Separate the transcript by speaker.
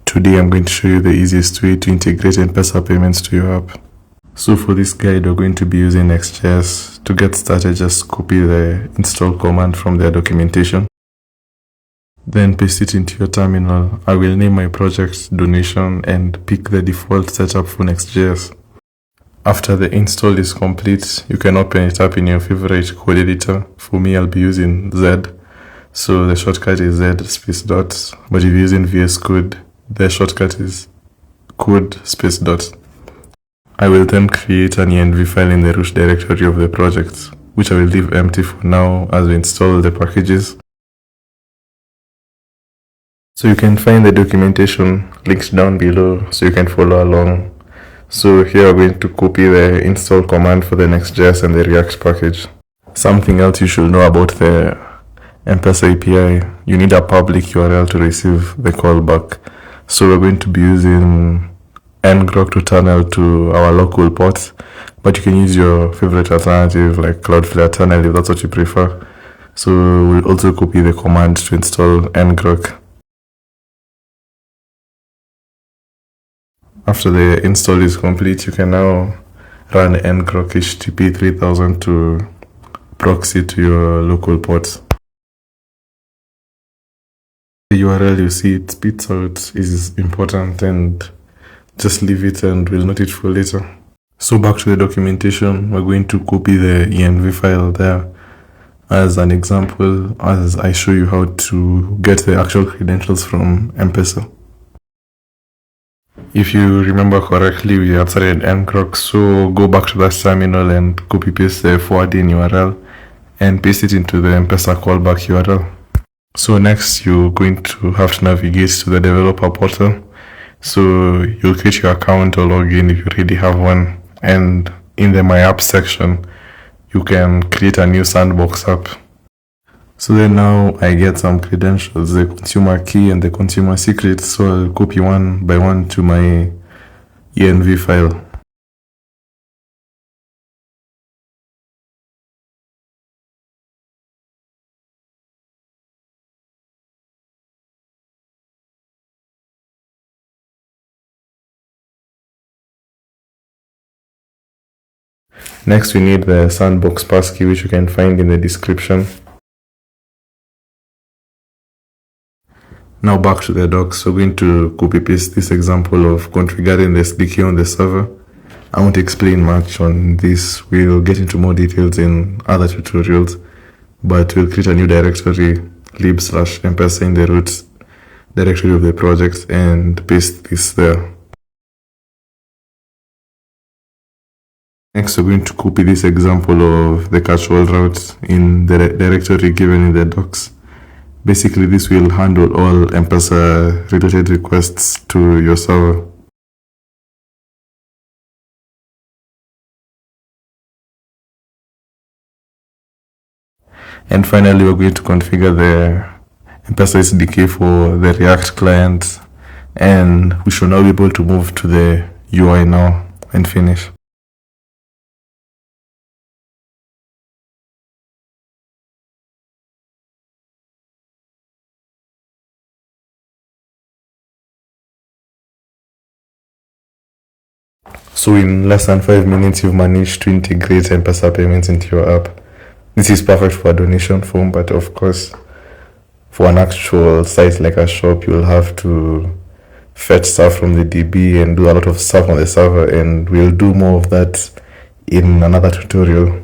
Speaker 1: Today I'm going to show you the easiest way to integrate M-pesa payments to your app. So for this guide, we're going to be using Nextjs. To get started, just copy the install command from their documentation. Then paste it into your terminal. I will name my project Donation and pick the default setup for Nextjs. After the install is complete, you can open it up in your favorite code editor. For me, I'll be using Z. So the shortcut is Z space dot. But if you're using VS Code, the shortcut is code space dot. I will then create an env file in the root directory of the project, which I will leave empty for now as we install the packages. So you can find the documentation linked down below so you can follow along. So here we're going to copy the install command for the Nextjs and the React package. Something else you should know about the M-pesa API, you need a public URL to receive the callback. So we're going to be using ngrok to tunnel to our local ports, but you can use your favorite alternative like Cloudflare tunnel if that's what you prefer. So we'll also copy the command to install ngrok. After the install is complete, you can now run ngrok http 3000 to proxy to your local ports. The URL you see it spits out is important, and just leave it and we'll note it for later. So back to the documentation, we're going to copy the env file there as an example as I show you how to get the actual credentials from M-pesa. If you remember correctly, we had started ngrok, so go back to that terminal and copy paste the forwarding URL and paste it into the M-pesa callback URL. So next you're going to have to navigate to the developer portal. So you'll create your account or login if you already have one, and in the My App section you can create a new sandbox app. So then now I get some credentials, the consumer key and the consumer secret, so I'll copy one by one to my env file. Next we need the sandbox passkey, which you can find in the description. Now back to the docs, we're going to copy paste this example of configuring the SDK on the server. I won't explain much on this, we'll get into more details in other tutorials, but we'll create a new directory lib/mpesa in the root directory of the project and paste this there. Next, we're going to copy this example of the casual route in the directory given in the docs. Basically, this will handle all M-pesa related requests to your server. And finally, we're going to configure the M-pesa SDK for the React client, and we should now be able to move to the UI now and finish. So in less than 5 minutes, you've managed to integrate M-pesa payments into your app. This is perfect for a donation form, but of course, for an actual site like a shop, you'll have to fetch stuff from the DB and do a lot of stuff on the server, and we'll do more of that in another tutorial.